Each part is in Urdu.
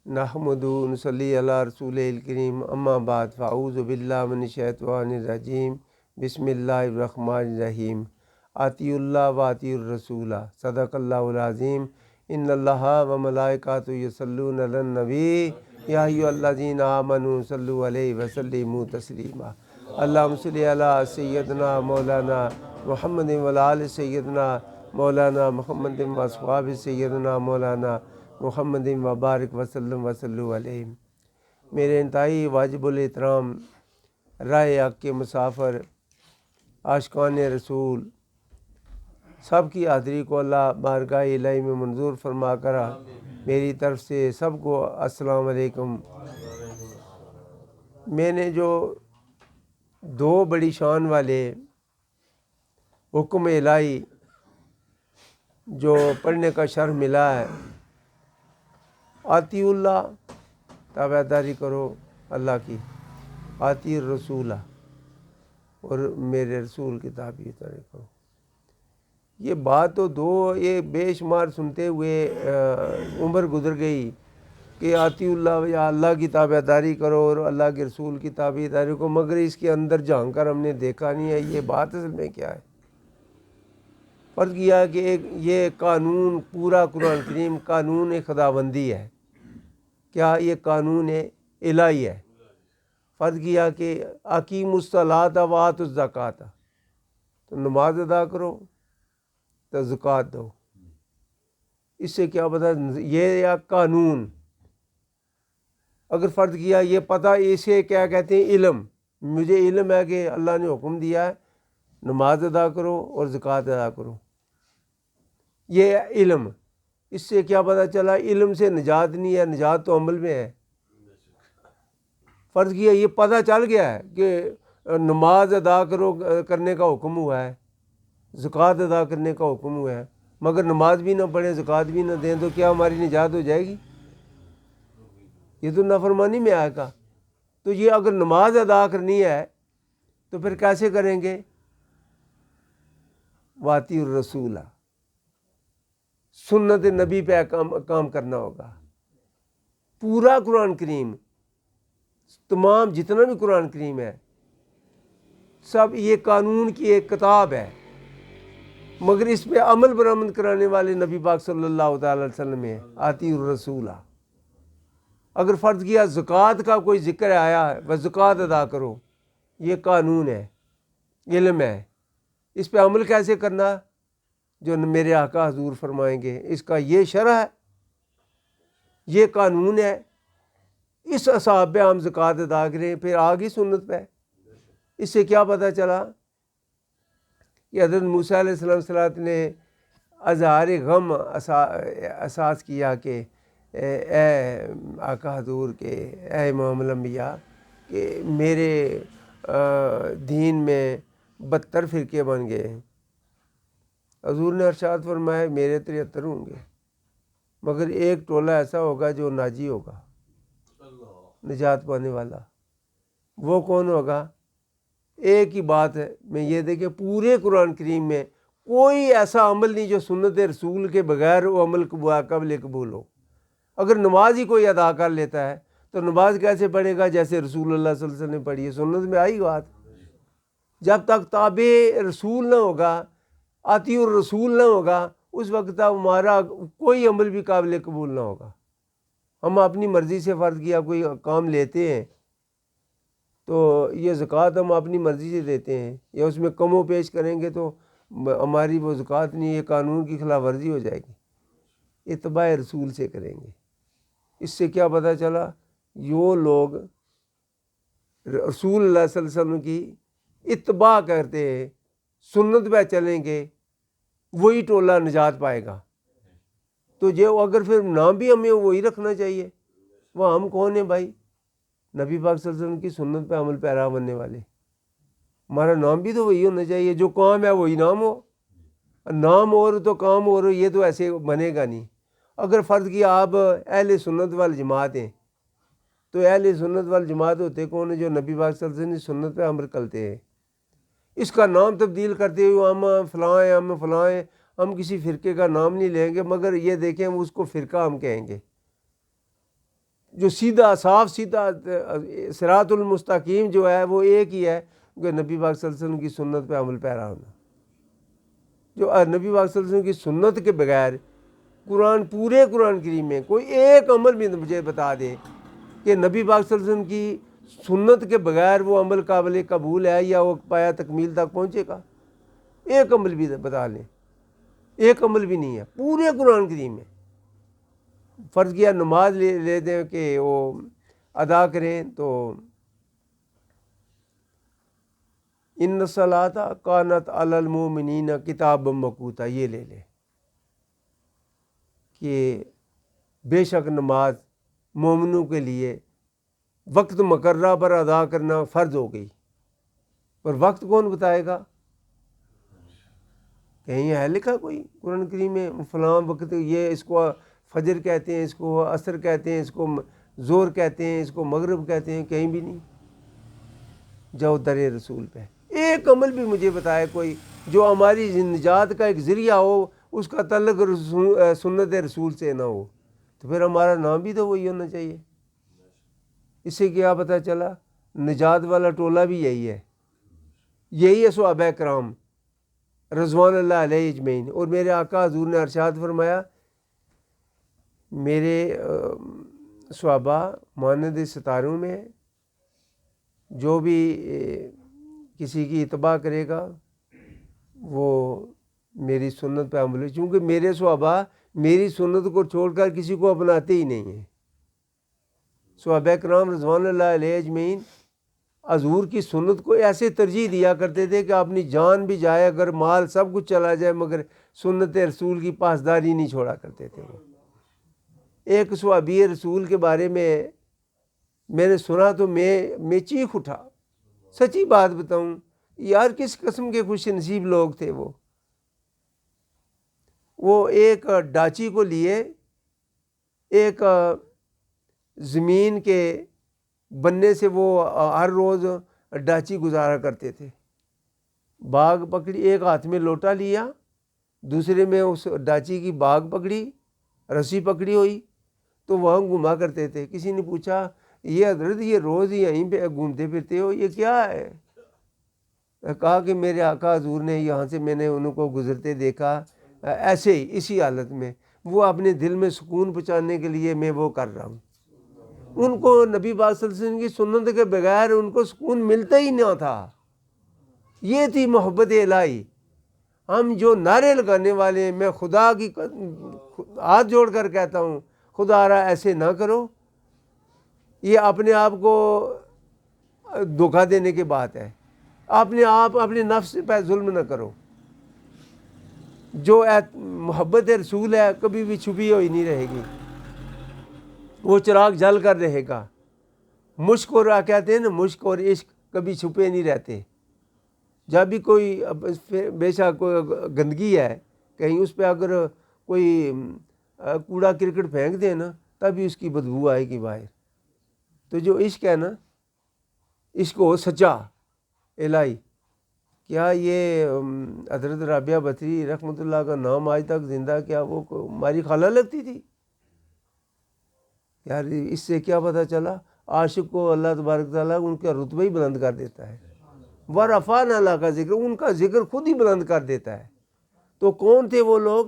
نحمدہ و نصلی علی رسول الکریم اما بعد فاعوذ باللہ من الشیطان الرجیم بسم اللہ الرحمن الرحیم اطیعوا اللہ و اطیعوا الرسول صدق اللہ العظیم ان اللہ و ملائکۃہ یصلون علی النبی یا ایھا الذین آمنوا صلوا علیہ وسلموا تسلیما اللہم صل علی سیدنا مولانا محمد و علی آل سیدنا مولانا محمد و اصحاب سیدنا مولانا محمد وبارک وسلم وصلو علیہ۔ میرے انتہائی واجب الاحترام رائے حق کے مسافر، عاشقان رسول، سب کی حاضری کو اللہ بارگاہ الہی میں منظور فرما کر میری طرف سے سب کو السلام علیکم۔ میں نے جو دو بڑی شان والے حکم الہی جو پڑھنے کا شرف ملا ہے، اطیعوا اللہ تابع داری کرو اللہ کی، اطیعوا الرسول اور میرے رسول کی تابع داری کرو، یہ بات تو دو یہ بے شمار سنتے ہوئے عمر گزر گئی کہ اطیعوا اللہ یا اللہ کی تابع داری کرو اور اللہ کے رسول کی تابع داری کو، مگر اس کے اندر جھانک کر ہم نے دیکھا نہیں ہے یہ بات اصل میں کیا ہے۔ فرض کیا کہ یہ قانون پورا قرآن کریم قانون خداوندی ہے، کیا یہ قانون الہی ہے۔ فرض کیا کہ اقیموا الصلاۃ وآتوا الزکوٰۃ، تو نماز ادا کرو تو زکوٰۃ دو، اس سے کیا پتہ یہ یا قانون۔ اگر فرض کیا یہ پتہ، اسے کیا کہتے ہیں علم، مجھے علم ہے کہ اللہ نے حکم دیا ہے نماز ادا کرو اور زکوٰۃ ادا کرو، یہ علم، اس سے کیا پتہ چلا علم سے نجات نہیں ہے، نجات تو عمل میں ہے۔ فرض کیا یہ پتہ چل گیا ہے کہ نماز ادا کرنے کا حکم ہوا ہے، زکوٰۃ ادا کرنے کا حکم ہوا ہے، مگر نماز بھی نہ پڑھیں زکوٰۃ بھی نہ دیں، تو کیا ہماری نجات ہو جائے گی؟ یہ تو نافرمانی میں آئے گا۔ تو یہ اگر نماز ادا کرنی ہے تو پھر کیسے کریں گے؟ واطیعوا الرسول، سنت نبی پہ کام کرنا ہوگا۔ پورا قرآن کریم، تمام جتنا بھی قرآن کریم ہے، سب یہ قانون کی ایک کتاب ہے، مگر اس پہ عمل برآمد کرانے والے نبی پاک صلی اللہ تعالی علیہ وسلم ہے۔ اطیعوا الرسول، اگر فرض کیا زکوٰۃ کا کوئی ذکر آیا ہے وہ زکوٰۃ ادا کرو، یہ قانون ہے، علم ہے، اس پہ عمل کیسے کرنا جو میرے آقا حضور فرمائیں گے، اس کا یہ شرح ہے، یہ قانون ہے، اس حساب پہ ہم زکوٰۃ ادا کریں، پھر آگے سنت پہ۔ اس سے کیا پتہ چلا کہ حضرت موسیٰ علیہ السلام نے اظہار غم احساس کیا کہ اے آقا حضور کے، اے امام الانبیاء، کہ میرے دین میں 72 فرقے بن گئے ہیں۔ حضور نے ارشاد فرمایا میرے 73 ہوں گے، مگر ایک ٹولہ ایسا ہوگا جو ناجی ہوگا، نجات پانے والا۔ وہ کون ہوگا؟ ایک ہی بات ہے، میں یہ دیکھیں پورے قرآن کریم میں کوئی ایسا عمل نہیں جو سنت رسول کے بغیر وہ عمل قابل قبول ہو۔ اگر نماز ہی کوئی ادا کر لیتا ہے تو نماز کیسے پڑھے گا؟ جیسے رسول اللہ صلی اللہ علیہ وسلم نے پڑھی ہے، سنت میں آئی بات۔ جب تک تابع رسول نہ ہوگا، اطیعوا الرسول نہ ہوگا، اس وقت تک ہمارا کوئی عمل بھی قابل قبول نہ ہوگا۔ ہم اپنی مرضی سے فرض کیا کوئی کام لیتے ہیں تو یہ زکوٰۃ ہم اپنی مرضی سے دیتے ہیں، یا اس میں کم و بیش کریں گے تو ہماری وہ زکوٰۃ نہیں، یہ قانون کی خلاف ورزی ہو جائے گی۔ اتباع رسول سے کریں گے۔ اس سے کیا پتہ چلا یہ لوگ رسول اللہ صلی اللہ علیہ وسلم کی اتباع کرتے ہیں، سنت پہ چلیں گے، وہی ٹولہ نجات پائے گا۔ تو جو اگر پھر نام بھی ہمیں وہی رکھنا چاہیے، وہ ہم کون ہیں بھائی؟ نبی پاک صلی اللہ علیہ وسلم کی سنت پہ عمل پیرا بننے والے، ہمارا نام بھی تو وہی ہونا چاہیے، جو کام ہے وہی نام ہو، نام اور تو کام اور، یہ تو ایسے بنے گا نہیں۔ اگر فرض کیا آپ اہل سنت والجماعت ہیں تو اہل سنت والجماعت ہوتے کون ہیں؟ جو نبی پاک صلی اللہ علیہ وسلم کی سنت پہ عمل کرتے ہیں۔ اس کا نام تبدیل کرتے ہوئے ہم فلاں ہیں، ہم فلاں ہیں، ہم کسی فرقے کا نام نہیں لیں گے، مگر یہ دیکھیں ہم اس کو فرقہ ہم کہیں گے۔ جو سیدھا صاف سیدھا صراط المستقیم جو ہے وہ ایک ہی ہے کہ نبی پاک صلی اللہ علیہ وسلم کی سنت پہ عمل پیرا ہونا. جو نبی پاک صلی اللہ علیہ وسلم کی سنت کے بغیر پورے قرآن کریم میں کوئی ایک عمل بھی مجھے بتا دے کہ نبی پاک صلی اللہ علیہ وسلم کی سنت کے بغیر وہ عمل قابل قبول ہے یا وہ پایا تکمیل تک پہنچے گا. ایک عمل بھی بتا لیں, ایک عمل بھی نہیں ہے پورے قرآن کریم میں. فرض کیا نماز لے دیں کہ وہ ادا کریں تو ان الصلاۃ کانت علی المؤمنین کتابا موقوتا, یہ لے لیں کہ بے شک نماز مومنوں کے لیے وقت مقررہ پر ادا کرنا فرض ہو گئی. پر وقت کون بتائے گا؟ کہیں ہے لکھا کوئی قرآن کریم میں فلاں وقت یہ اس کو فجر کہتے ہیں, اس کو عصر کہتے ہیں, اس کو ظہر کہتے ہیں, اس کو مغرب کہتے ہیں؟ کہیں بھی نہیں. جاؤ در رسول پہ ایک عمل بھی مجھے بتائے کوئی جو ہماری نجات کا ایک ذریعہ ہو, اس کا تعلق سنت رسول سے نہ ہو, تو پھر ہمارا نام بھی تو وہی ہونا چاہیے. اس سے کیا پتہ چلا نجات والا ٹولہ بھی یہی ہے, یہی ہے صحابہ کرام رضوان اللہ علیہ اجمعین. اور میرے آقا حضور نے ارشاد فرمایا میرے صحابہ مانند ستاروں میں جو بھی کسی کی اتباع کرے گا وہ میری سنت پہ عمل ہے, چونکہ میرے صحابہ میری سنت کو چھوڑ کر کسی کو اپناتے ہی نہیں ہیں. صحابہ کرام رضوان اللہ علیہ اجمعین حضور کی سنت کو ایسے ترجیح دیا کرتے تھے کہ اپنی جان بھی جائے, اگر مال سب کچھ چلا جائے, مگر سنت رسول کی پاسداری نہیں چھوڑا کرتے تھے. وہ ایک صحابی رسول کے بارے میں نے سنا تو میں چیخ اٹھا. سچی بات بتاؤں یار, کس قسم کے خوش نصیب لوگ تھے وہ ایک ڈاچی کو لیے ایک زمین کے بننے سے وہ ہر روز ڈاچی گزارا کرتے تھے. باغ پکڑی, ایک ہاتھ میں لوٹا لیا, دوسرے میں اس ڈاچی کی باغ پکڑی, رسی پکڑی ہوئی, تو وہاں گھما کرتے تھے. کسی نے پوچھا یہ حضرت یہ روز ہی یہیں پہ گھومتے پھرتے ہو, یہ کیا ہے؟ کہا کہ میرے آقا حضور نے یہاں سے میں نے ان کو گزرتے دیکھا ایسے ہی اسی حالت میں, وہ اپنے دل میں سکون پہنچانے کے لیے میں وہ کر رہا ہوں. ان کو نبی پاک صلی اللہ علیہ وسلم کی سنت کے بغیر ان کو سکون ملتا ہی نہ تھا. یہ تھی محبت الہی. ہم جو نعرے لگانے والے ہیں, میں خدا کی ہاتھ جوڑ کر کہتا ہوں خدا را ایسے نہ کرو, یہ اپنے آپ کو دھوکہ دینے کی بات ہے. اپنے نفس پہ ظلم نہ کرو. جو محبت رسول ہے کبھی بھی چھپی ہوئی نہیں رہے گی, وہ چراغ جل کر رہے گا. مشک اور کہتے ہیں نا, مشک اور عشق کبھی چھپے نہیں رہتے. جب بھی کوئی بے شک کوئی گندگی ہے کہیں, اس پہ اگر کوئی کوڑا کرکٹ پھینک دے نا, تبھی اس کی بدبو آئے گی باہر. تو جو عشق ہے نا, عشق ہو سچا الہی. کیا یہ حضرت رابعہ بتری رحمۃ اللہ کا نام آج تک زندہ, کیا وہ ہماری خالہ لگتی تھی؟ یار اس سے کیا پتہ چلا عاشق کو اللہ تبارک تعالیٰ ان کا رتبہ ہی بلند کر دیتا ہے. ورفعنا اللہ کا ذکر, ان کا ذکر خود ہی بلند کر دیتا ہے. تو کون تھے وہ لوگ؟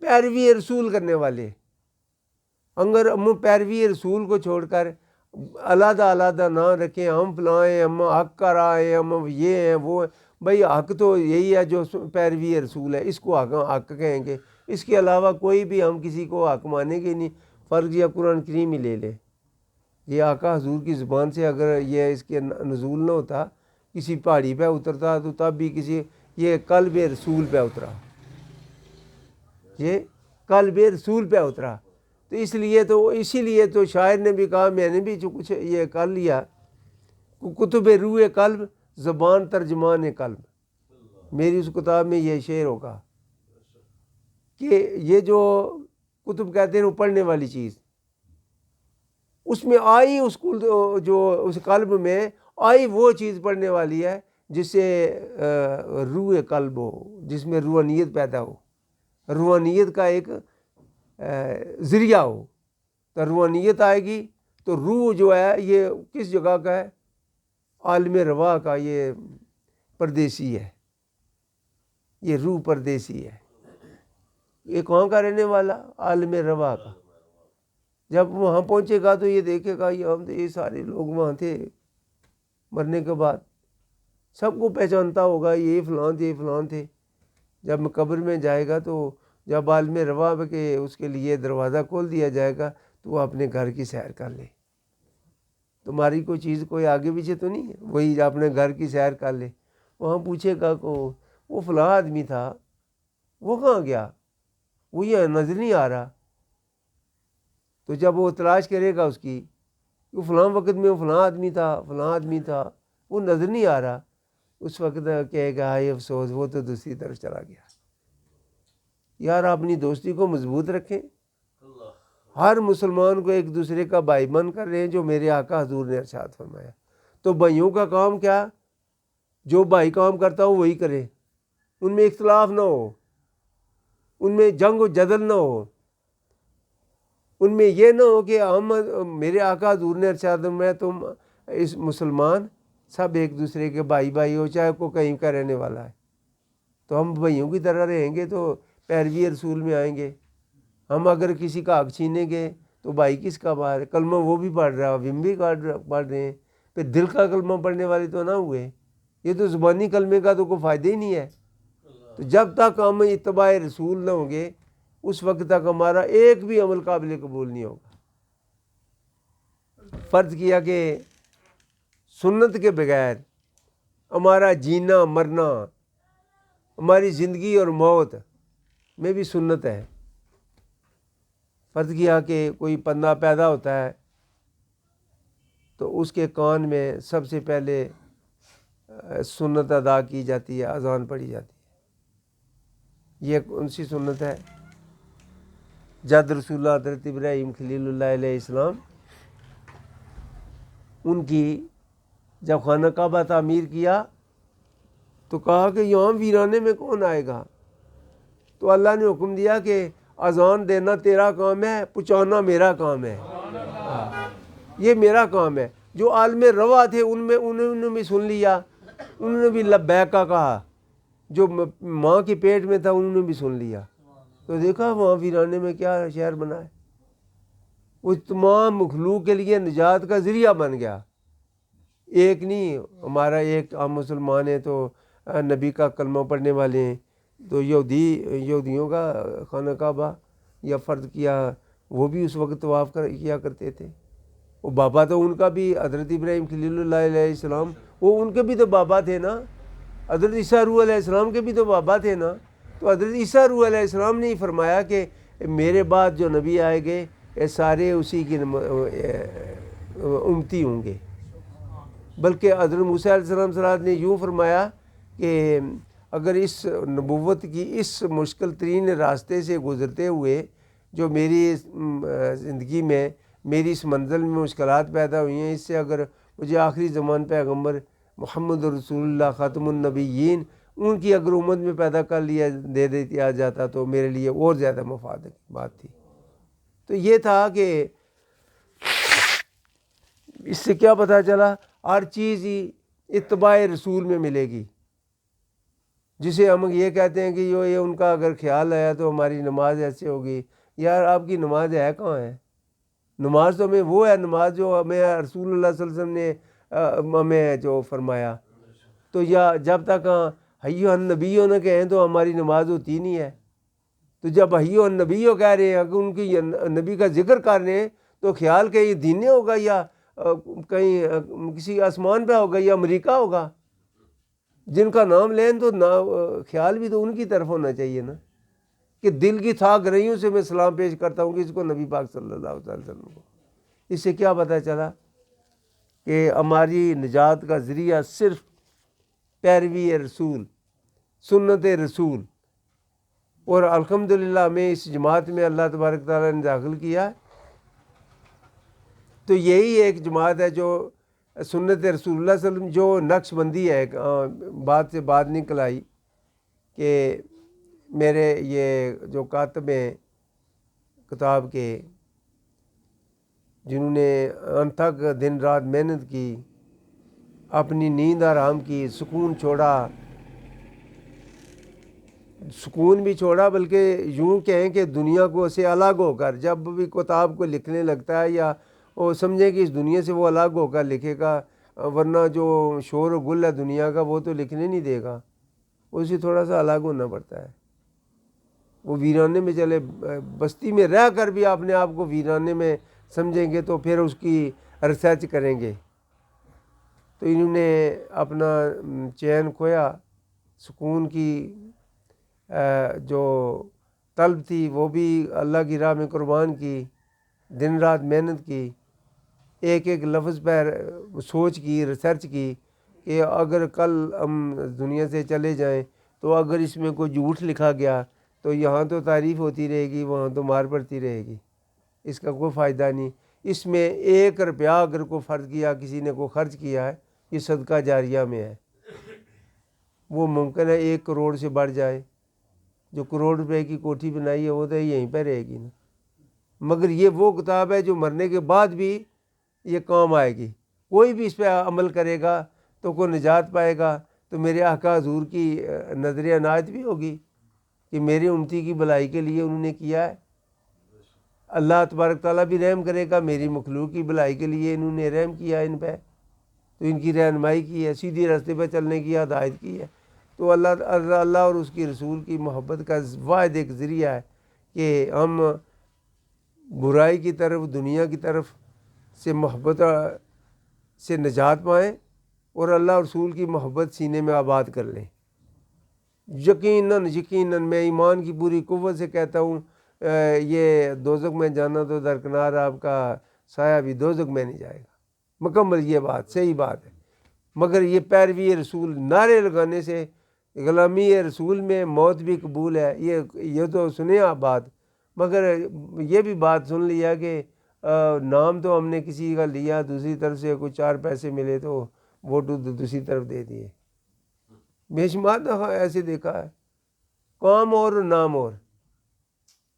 پیروی رسول کرنے والے. اگر ہم پیروی رسول کو چھوڑ کر علیحدہ علیحدہ نہ رکھیں, ہم فلائیں, ہم حق کر آئے, ہم یہ ہیں وہ ہیں, بھئی حق تو یہی ہے جو پیروی رسول ہے, اس کو حق کہیں گے. اس کے علاوہ کوئی بھی ہم کسی کو حق مانیں گے نہیں. فرض یا قرآن کریم ہی لے لے, یہ آقا حضور کی زبان سے اگر یہ اس کے نزول نہ ہوتا, کسی پہاڑی پہ اترتا, تو تب بھی یہ قلب رسول پہ اترا, یہ قلب رسول پہ اترا. تو اسی لیے تو شاعر نے بھی کہا, میں نے بھی جو کچھ یہ کر لیا, کتب روح قلب زبان ترجمان قلب. میری اس کتاب میں یہ شعر ہوگا کہ یہ جو کتب کہتے ہیں وہ پڑھنے والی چیز, اس میں آئی اس قلب میں آئی وہ چیز پڑھنے والی ہے جس سے روح قلب ہو, جس میں روحانیت پیدا ہو, روحانیت کا ایک ذریعہ ہو. تو روحانیت آئے گی تو روح جو ہے یہ کس جگہ کا ہے؟ عالم روا کا، یہ پردیسی ہے، یہ روح پردیسی ہے، یہ کہاں کا رہنے والا؟ عالم روا کا۔ جب وہاں پہنچے گا تو یہ دیکھے گا یہ سارے لوگ وہاں تھے، مرنے کے بعد سب کو پہچانتا ہوگا، یہ فلان تھے، یہ فلان تھے۔ جب قبر میں جائے گا تو جب عالم روا کے اس کے لیے دروازہ کھول دیا جائے گا تو وہ اپنے گھر کی سیر کر لے۔ تمہاری کوئی چیز کوئی آگے پیچھے تو نہیں ہے، وہی اپنے گھر کی سیر کر لے۔ وہاں پوچھے گا کو وہ فلاں آدمی تھا، وہ کہاں گیا؟ وہ یہ نظر نہیں آ رہا۔ تو جب وہ تلاش کرے گا اس کی، وہ فلاں وقت میں وہ فلاں آدمی تھا، فلاں آدمی تھا، وہ نظر نہیں آ رہا، اس وقت کہے گا ہائے افسوس، وہ تو دوسری طرف چلا گیا۔ یار اپنی دوستی کو مضبوط رکھیں۔ ہر مسلمان کو ایک دوسرے کا بھائی بن کر رہے ہیں، جو میرے آقا حضور نے ارشاد فرمایا۔ تو بھائیوں کا کام کیا؟ جو بھائی کام کرتا ہو وہی کرے، ان میں اختلاف نہ ہو، ان میں جنگ و جدل نہ ہو، ان میں یہ نہ ہو کہ ہم میرے آقا حضور نے ارشاد فرمایا تم اس مسلمان سب ایک دوسرے کے بھائی بھائی ہو، چاہے کوئی کہیں کا رہنے والا ہے۔ تو ہم بھائیوں کی طرح رہیں گے تو پیروی رسول میں آئیں گے۔ ہم اگر کسی کا حق چھینیں گے تو بھائی کس کا باہر ہے؟ کلمہ وہ بھی پڑھ رہا ہے، ہم بھی پڑھ رہے ہیں، پھر دل کا کلمہ پڑھنے والے تو نہ ہوئے۔ یہ تو زبانی کلمے کا تو کوئی فائدہ ہی نہیں ہے۔ تو جب تک ہم اتباع رسول نہ ہوں گے اس وقت تک ہمارا ایک بھی عمل قابل قبول نہیں ہوگا۔ فرض کیا کہ سنت کے بغیر ہمارا جینا مرنا، ہماری زندگی اور موت میں بھی سنت ہے۔ فرض کیا کہ کوئی بندہ پیدا ہوتا ہے تو اس کے کان میں سب سے پہلے سنت ادا کی جاتی ہے، اذان پڑھی جاتی ہے۔ یہ کون سی سنت ہے؟ جد رسول اللہ حضرت ابراہیم خلیل اللہ علیہ السلام، ان کی جب خانہ کعبہ تعمیر کیا تو کہا کہ یہاں ویرانے میں کون آئے گا؟ تو اللہ نے حکم دیا کہ اذان دینا تیرا کام ہے، پہنچانا میرا کام ہے۔ یہ میرا کام ہے۔ جو عالم روا تھے انہوں نے بھی سن لیا، انہوں نے بھی لبیک کا کہا، جو ماں کے پیٹ میں تھا انہوں نے بھی سن لیا۔ تو دیکھا وہاں ویرانے میں کیا شہر بنا ہے، وہ تمام مخلوق کے لیے نجات کا ذریعہ بن گیا۔ ایک نہیں، ہمارا ایک ہم مسلمان ہیں تو نبی کا کلمہ پڑھنے والے ہیں، تو یہودیوں کا خانہ کعبہ یا فرض کیا وہ بھی اس وقت طواف کیا کرتے تھے۔ وہ بابا تو ان کا بھی حضرت ابراہیم خلیل اللہ علیہ السلام، وہ ان کے بھی تو بابا تھے نا، حضرت عیسیٰ روح علیہ السلام کے بھی تو بابا تھے نا۔ تو حضرت عیسیٰ روح علیہ السلام نے ہی فرمایا کہ میرے بعد جو نبی آئے گے یہ سارے اسی کی امتی ہوں گے۔ بلکہ حضرت موسیٰ علیہ السلام صلی نے یوں فرمایا کہ اگر اس نبوت کی اس مشکل ترین راستے سے گزرتے ہوئے جو میری زندگی میں میری اس منزل میں مشکلات پیدا ہوئی ہیں، اس سے اگر مجھے آخری زمان پیغمبر محمد رسول اللہ خاتم النبیین ان کی اگر امت میں پیدا کر لیا دے دیا جاتا تو میرے لیے اور زیادہ مفاد کی بات تھی۔ تو یہ تھا کہ اس سے کیا پتہ چلا؟ ہر چیز ہی اتباع رسول میں ملے گی۔ جسے ہم یہ کہتے ہیں کہ یہ ان کا اگر خیال آیا تو ہماری نماز ایسے ہوگی، یار آپ کی نماز ہے کہاں ہے؟ نماز تو ہمیں وہ ہے، نماز جو ہمیں رسول اللہ صلی اللہ علیہ وسلم نے ہمیں جو فرمایا۔ تو یا جب تک حیو النبیوں نہ کہیں تو ہماری نماز ہوتی نہیں ہے۔ تو جب حیو النبیوں کہہ رہے ہیں، اگر ان کی نبی کا ذکر کر رہے ہیں تو خیال کہ یہ دینے ہوگا یا کہیں کسی آسمان پہ ہوگا یا امریکہ ہوگا؟ جن کا نام لیں تو خیال بھی تو ان کی طرف ہونا چاہیے نا، کہ دل کی تھا گرہیوں سے میں سلام پیش کرتا ہوں کہ اس کو نبی پاک صلی اللہ علیہ وسلم کو۔ اس سے کیا پتہ چلا کہ ہماری نجات کا ذریعہ صرف پیروی رسول، سنت رسول۔ اور الحمدللہ ہمیں اس جماعت میں اللہ تبارک تعالیٰ نے داخل کیا، تو یہی ایک جماعت ہے جو سنت رسول اللہ صلی اللہ علیہ وسلم، جو نقش بندی ہے بات سے بات نکل آئی کہ میرے یہ جو کاتب ہیں کتاب کے، جنہوں نے انتھک دن رات محنت کی، اپنی نیند آرام کی، سکون چھوڑا، سکون بھی چھوڑا، بلکہ یوں کہیں کہ دنیا کو سے الگ ہو کر جب بھی کتاب کو لکھنے لگتا ہے، یا وہ سمجھے کہ اس دنیا سے وہ الگ ہو کر لکھے گا، ورنہ جو شور و گل ہے دنیا کا وہ تو لکھنے نہیں دے گا، اسے تھوڑا سا الگ ہونا پڑتا ہے۔ وہ ویرانے میں چلے، بستی میں رہ کر بھی اپنے آپ کو ویرانے میں سمجھیں گے تو پھر اس کی ریسرچ کریں گے۔ تو انہوں نے اپنا چین کھویا، سکون کی جو طلب تھی وہ بھی اللہ کی راہ میں قربان کی، دن رات محنت کی، ایک ایک لفظ پر سوچ کی، ریسرچ کی کہ اگر کل ہم دنیا سے چلے جائیں تو اگر اس میں کوئی جھوٹ لکھا گیا تو یہاں تو تعریف ہوتی رہے گی، وہاں تو مار پڑتی رہے گی، اس کا کوئی فائدہ نہیں۔ اس میں 1 روپیہ اگر کوئی فرض کیا، کسی نے کوئی خرچ کیا ہے، یہ صدقہ جاریہ میں ہے، وہ ممکن ہے 1 کروڑ سے بڑھ جائے۔ جو کروڑ روپے کی کوٹھی بنائی ہے وہ تو یہیں پہ رہے گی نا، مگر یہ وہ کتاب ہے جو مرنے کے بعد بھی یہ کام آئے گی۔ کوئی بھی اس پہ عمل کرے گا تو کوئی نجات پائے گا۔ تو میرے آقا حضور کی نظر عنایت بھی ہوگی کہ میری امتی کی بھلائی کے لیے انہوں نے کیا ہے۔ اللہ تبارک تعالیٰ بھی رحم کرے گا، میری مخلوق کی بھلائی کے لیے انہوں نے رحم کیا ان پہ، تو ان کی رہنمائی کی ہے، سیدھی راستے پہ چلنے کی ہدایت کی ہے۔ تو اللہ اور اس کی رسول کی محبت کا واحد ایک ذریعہ ہے کہ ہم برائی کی طرف، دنیا کی طرف سے محبت سے نجات پائیں اور اللہ اور رسول کی محبت سینے میں آباد کر لیں۔ یقیناً میں ایمان کی پوری قوت سے کہتا ہوں، یہ دوزخ میں جانا تو درکنار، آپ کا سایہ بھی دوزخ میں نہیں جائے گا، مکمل یہ بات صحیح بات ہے۔ مگر یہ پیروی رسول نعرے لگانے سے، غلامی رسول میں موت بھی قبول ہے، یہ تو سنیں آپ بات، مگر یہ بھی بات سن لیا کہ نام تو ہم نے کسی کا لیا، دوسری طرف سے کوئی 4 پیسے ملے تو وہ دوسری طرف دے دیے۔ بے شمار دفعہ ایسے دیکھا ہے، کام اور نام اور،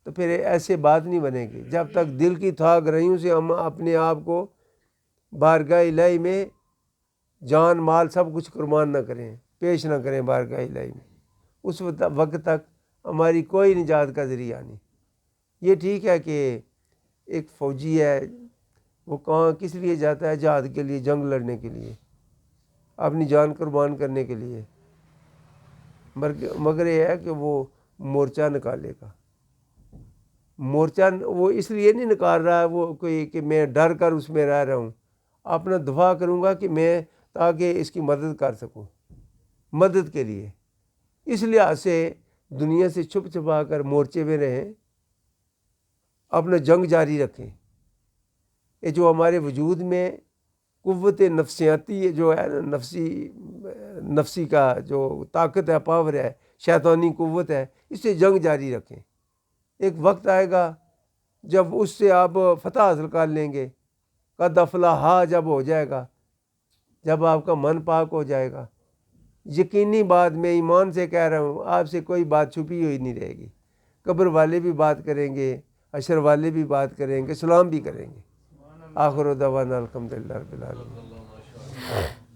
تو پھر ایسے بات نہیں بنے گی جب تک دل کی تھا گرہیوں سے ہم اپنے آپ کو بارگاہ الہی میں جان مال سب کچھ قربان نہ کریں، پیش نہ کریں بارگاہ الہی میں، اس وقت تک ہماری کوئی نجات کا ذریعہ نہیں۔ یہ ٹھیک ہے کہ ایک فوجی ہے، وہ کہاں کس لیے جاتا ہے؟ جہاد کے لیے، جنگ لڑنے کے لیے، اپنی جان قربان کرنے کے لیے، مگر یہ ہے کہ وہ مورچہ نکالے گا۔ مورچہ وہ اس لیے نہیں نکال رہا ہے وہ کوئی کہ میں ڈر کر اس میں رہ رہا ہوں، اپنا دفاع کروں گا کہ میں تاکہ اس کی مدد کر سکوں، مدد کے لیے۔ اس لحاظ سے دنیا سے چھپ چھپا کر مورچے میں رہیں، اپنا جنگ جاری رکھیں۔ یہ جو ہمارے وجود میں قوت نفسیاتی جو ہے نا، نفسی کا جو طاقت ہے، پاور ہے، شیطانی قوت ہے، اس سے جنگ جاری رکھیں۔ ایک وقت آئے گا جب اس سے آپ فتح حاصل کر لیں گے، قد افلح جب ہو جائے گا، جب آپ کا من پاک ہو جائے گا۔ یقینی بات، میں ایمان سے کہہ رہا ہوں، آپ سے کوئی بات چھپی ہوئی نہیں رہے گی۔ قبر والے بھی بات کریں گے، حشر والے بھی بات کریں گے، سلام بھی کریں گے۔ آخر دعوانا الحمدللہ رب العالمین۔